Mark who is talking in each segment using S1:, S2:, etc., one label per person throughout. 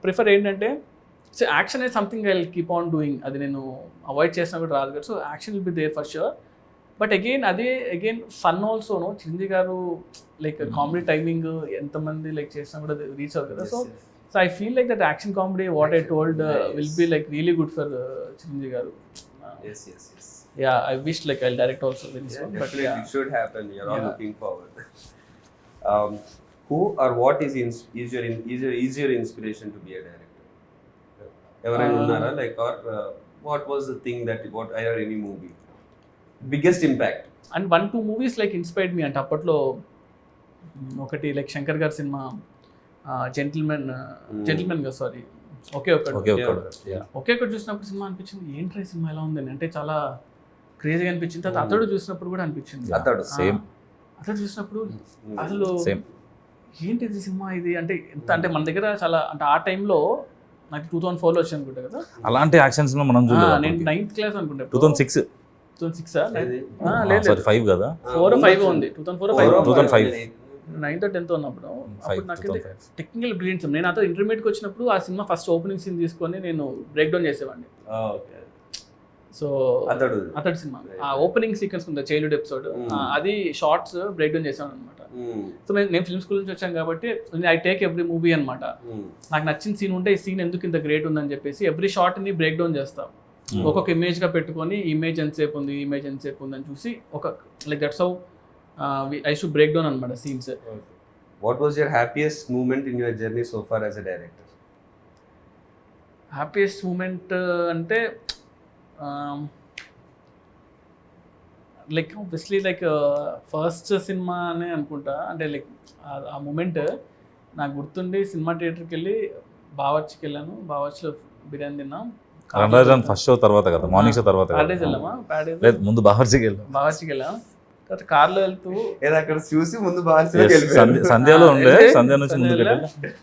S1: Prefer ఏంటంటే so action is something I will keep on doing. అది నేను avoid చేసినా కూడా రాదు కదా. So action will be there for sure. But again fun ఆల్సోను. Chiranjeevi garu like comedy timing ఎంతమంది లైక్ చేసినా కూడా రీచ్ అవ్వదు కదా. So I feel like that action comedy what I told will be like really good for Chiranjeevi garu. Yeah, I wish like I'll direct also in this one. But
S2: yeah, it should happen. You're all looking forward. Who or what is your inspiration to be a director? Everyone unnara like or what was the thing that what I or any movie biggest impact?
S1: And 1-2 movies like inspired me అంటే అప్పట్లో ఒకటి like Shankar గారి cinema gentlemen గా sorry ఒకే ఒకటి చూసినప్పుడు cinema అనిపించింది ఏంట్రా ఈ సినిమా ఎలా ఉందని. అంటే చాలా క్రేజీగా అనిపించింది. తర్వాత అతడు చూసినప్పుడు కూడా అనిపించింది. అతడు చూసినప్పుడు అసలు ఏంటిది సినిమా ఇది అంటే ఎంత అంటే మన దగ్గర చాలా అంటే ఆ టైంలో నాకు 2004లో వచ్చి అనుకుంటా కదా.
S3: అలాంటి యాక్షన్స్ మనం
S1: నేను 9th క్లాస్ అనుకుంటా.
S3: 2006
S1: లేదు
S3: 5 కదా
S1: 4 5 ఉంది
S3: 2005
S1: 9th 10th ఉన్నప్పుడు. అప్పుడు నాకు టెక్నికల్ బ్రిలియన్స్. నేను అతను ఇంటర్మీడియట్కి వచ్చినప్పుడు ఆ సినిమా ఫస్ట్ ఓపెనింగ్ సీన్ తీసుకొని నేను బ్రేక్ డౌన్ చేసేవాడిని. సో అతడు సినిమా ఆ ఓపెనింగ్ సీక్వెన్స్ ఉంది చైల్డ్హుడ్ ఎపిసోడ్ అది షార్ట్స్ బ్రేక్ డౌన్ చేసాను అనమాట. సో నేను ఫిల్మ్ స్కూల్ నుంచి వచ్చాను కాబట్టి ఐ టేక్ ఎవ్రీ మూవీ అనమాట. నాకు నచ్చిన సీన్ ఉంటే ఈ సీన్ ఎందుకు ఇంత గ్రేట్ ఉందని చెప్పేసి ఎవ్రీ షార్ట్ ని బ్రేక్ డౌన్ చేస్తాం. ఒక్కొక్క ఇమేజ్ గా పెట్టుకొని ఇమేజ్ ఎంతసేపు ఉంది అని చూసి ఒక like that's how I should break down అనమాట scenes.
S2: What was your happiest moment in your journey so far as a director?
S1: Happiest moment అంటే like obviously like first cinema అనే అనుకుంటా. అంటే లైక్ ఆ మూమెంట్ నాకు గుర్తుండి సినిమా థియేటర్కి వెళ్ళి బావర్చికి వెళ్ళాను. బావర్చిలో బిర్యానీ తిన్నాం.
S3: ఫస్ట్ షో తర్వాత కదా మార్నింగ్ షో తర్వాత
S1: ప్యాడేజ్ వెళ్ళామా
S3: ముందు బావర్చికి
S1: వెళ్ళాం. తర్వాత కార్లో వెళ్తూ
S2: అక్కడ చూసి ముందు
S3: సంధ్యలో ఉండే సంధ్య నుంచి ముందుకు వెళ్ళి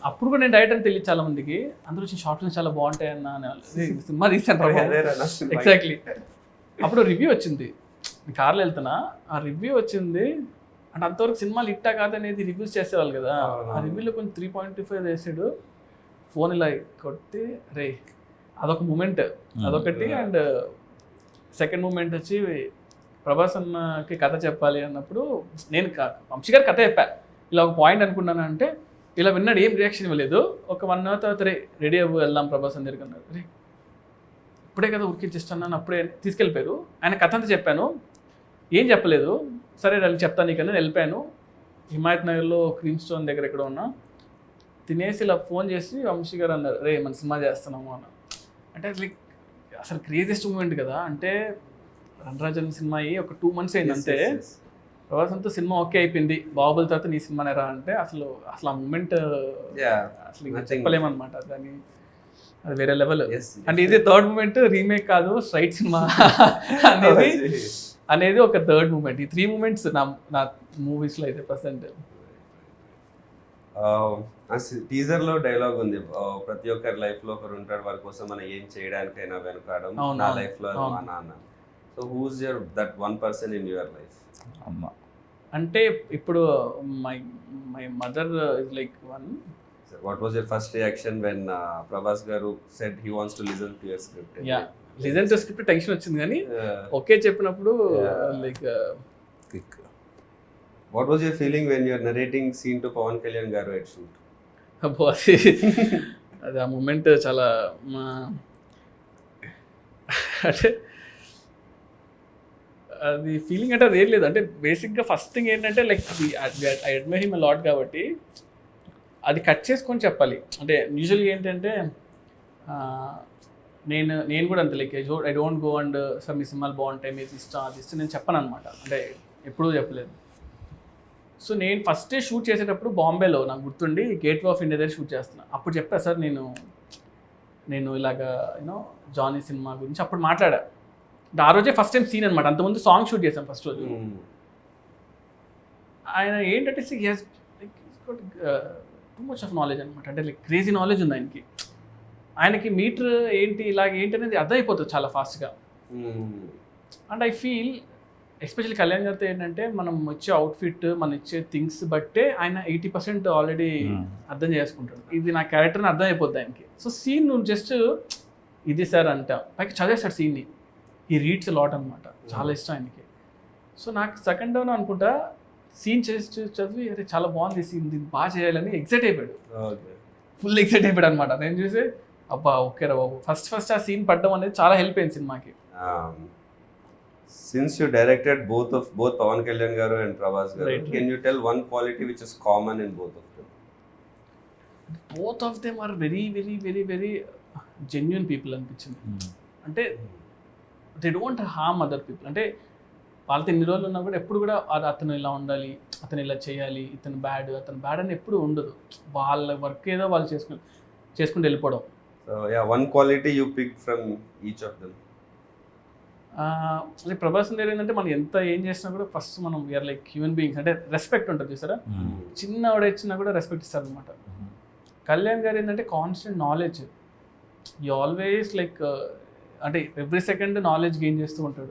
S1: అప్పుడు కూడా నేను డైరెక్ట్ అని తెలియదు చాలా మందికి. అందరూ వచ్చిన షార్ట్లు చాలా బాగుంటాయి అన్న సినిమా తీసాను. ఎగ్జాక్ట్లీ అప్పుడు రివ్యూ వచ్చింది. కార్లో వెళ్తున్నా ఆ రివ్యూ వచ్చింది. అంటే అంతవరకు సినిమాలు ఇట్టా కాదనేది రివ్యూస్ చేసేవాళ్ళు కదా. ఆ రివ్యూలో కొంచెం 3.25 వేసాడు. ఫోన్ ఇలా కొట్టి రే అదొక మూమెంట్ అదొకటి. అండ్ సెకండ్ మూమెంట్ వచ్చి ప్రభాస్ అన్నకి కథ చెప్పాలి అన్నప్పుడు నేను వంశీ గారి కథ చెప్పా. ఇలా ఒక పాయింట్ అనుకున్నాను అంటే ఇలా విన్నాడు, ఏం రియాక్షన్ ఇవ్వలేదు. ఒక 1 hour తర్వాత రెడీ అవ్వు వెళ్దాం ప్రభాస్ అని దగ్గరికి అన్నారు. రే ఇప్పుడే కదా ఉరికిచ్చిస్తున్నాను అప్పుడే తీసుకెళ్ళిపోయారు. ఆయన కథ అంతా చెప్పాను, ఏం చెప్పలేదు. సరే వెళ్ళి చెప్తాను నీకు అని వెళ్ళిపోయాను. హిమాయత్ నగర్లో క్రీమ్ స్టోన్ దగ్గర ఎక్కడ ఉన్నా తినేసి ఇలా ఫోన్ చేసి వంశీ గారు అన్నారు, రే మన సినిమా చేస్తున్నాము అన్న. అంటే లైక్ అసలు క్రేజియస్ట్ మూమెంట్ కదా. అంటే రణరాజన్ సినిమా అయ్యి ఒక 2 months అయింది అంతే. ప్రభాస్ అంతా సినిమా ఓకే అయిపోయింది. బాహుబలి తర్వాత నీ సినిమానే రా అంటే అసలు ఆ మూమెంట్ అసలు చెప్పలేమన్నమాట. దాన్ని అది వేరే లెవెల్. అంటే ఇది థర్డ్ మూమెంట్, రీమేక్ కాదు స్ట్రైట్ సినిమా అనేది ఒక థర్డ్ మూమెంట్. ఈ 3 moments నా మూవీస్లో అయితే ప్రెసెంట్.
S2: టీజర్ లో డైలాగ్ ఉంది, ప్రతి ఒక్కరి లైఫ్ లో ఒకరు ఉంటాడు వారి కోసం మనం ఏం చేయడానికైనా వెనకాడం. నా లైఫ్ లో మా నాన్న. So who's your that one person in your life?
S3: అమ్మ
S1: అంటే ఇప్పుడు my mother is like one.
S2: What was your first reaction when Prabhas garu said he wants to listen to your script?
S1: Yeah, listen to script tension వచ్చింది కానీ okay చెప్పినప్పుడు like
S2: What was your feeling when you are narrating scene to Pawan Kalyan garu at shoot?
S1: అబ్బో అది ఆ moment చాలా అంటే అది feeling అంటే అది ఏం లేదు. అంటే బేసిక్గా ఫస్ట్ థింగ్ ఏంటంటే like I admire him lot కాబట్టి అది కట్ చేసుకొని చెప్పాలి. అంటే యూజువల్గా ఏంటంటే నేను కూడా అంతే like I don't go and sir మీ సినిమాలు బాగుంటాయి మీరు ఇష్టం అది ఇష్టం నేను చెప్పను అనమాట. అంటే ఎప్పుడూ చెప్పలేదు. సో నేను ఫస్ట్ షూట్ చేసేటప్పుడు బాంబేలో నాకు గుర్తుండి గేట్వే ఆఫ్ ఇండియా దగ్గర షూట్ చేస్తున్నా. అప్పుడు చెప్పా సార్ నేను ఇలాగా జానీ సినిమా గురించి అప్పుడు మాట్లాడా. ఆ రోజే ఫస్ట్ టైం సీన్ అనమాట. అంతకుముందు సాంగ్ షూట్ చేశాను ఫస్ట్ రోజు. ఆయన ఏంటంటే టూ మచ్ ఆఫ్ నాలెడ్జ్ అనమాట. అంటే లైక్ క్రేజీ నాలెడ్జ్ ఉంది ఆయనకి మీటర్ ఏంటి ఇలాగ ఏంటి అనేది అర్థమైపోతుంది చాలా ఫాస్ట్గా. And I feel especially Kalyan గారితో ఏంటంటే మనం వచ్చే అవుట్ఫిట్ మనం ఇచ్చే థింగ్స్ బట్టే ఆయన 80% ఆల్రెడీ అర్థం చేసుకుంటాడు. ఇది నా క్యారెక్టర్ని అర్థం అయిపోద్ది ఆయనకి. సో సీన్ నువ్వు జస్ట్ ఇది సార్ అంట పైకి చదివేస్తాడు సీన్ని. ఈ రీడ్స్ లాట్ అనమాట, చాలా ఇష్టం ఆయనకి. సో నాకు సెకండ్ డౌన్ అనుకుంటా సీన్ చేసి చదివి అరే చాలా బాగుంది సీన్, దీన్ని బాగా చేయాలని ఎక్సైట్ అయిపోయాడు, ఫుల్ ఎక్సైట్ అయిపోయాడు అనమాట. నేను చూసి అబ్బా ఓకే రా బాబు, ఫస్ట్ ఆ సీన్ పడడం అనేది చాలా హెల్ప్ అయింది సినిమాకి.
S2: Since you directed both Pawan Kalyan garu and Prabhas garu,
S1: Right.
S2: can you tell one quality which is common in both of them?
S1: Both of them are very very very very genuine people అనిపించింది. అంటే they don't harm other people. అంటే వాళ్ళతో ఎన్ని రోజులు ఉన్నా కూడా ఎప్పుడు కూడా అతను ఇలా ఉండాలి, అతను ఇలా చేయాలి, అతను బ్యాడ్ అని ఎప్పుడు ఉండదు. వాళ్ళ వర్క్ ఏదో వాళ్ళు చేసుకుంటూ వెళ్ళిపోవడం.
S2: So yeah, one quality you picked from each of them.
S1: అంటే ప్రభాస్ గారు ఏంటంటే మనం ఎంత ఏం చేసినా కూడా ఫస్ట్ మనం వీఆర్ లైక్ హ్యూమన్ బీయింగ్స్. అంటే రెస్పెక్ట్ ఉంటుంది చూసారా, చిన్న ఆవిడ ఇచ్చినా కూడా రెస్పెక్ట్ ఇస్తారు అనమాట. కళ్యాణ్ గారు ఏంటంటే constant knowledge, you always like అంటే ఎవ్రీ సెకండ్ నాలెడ్జ్ గెయిన్ చేస్తూ ఉంటాడు.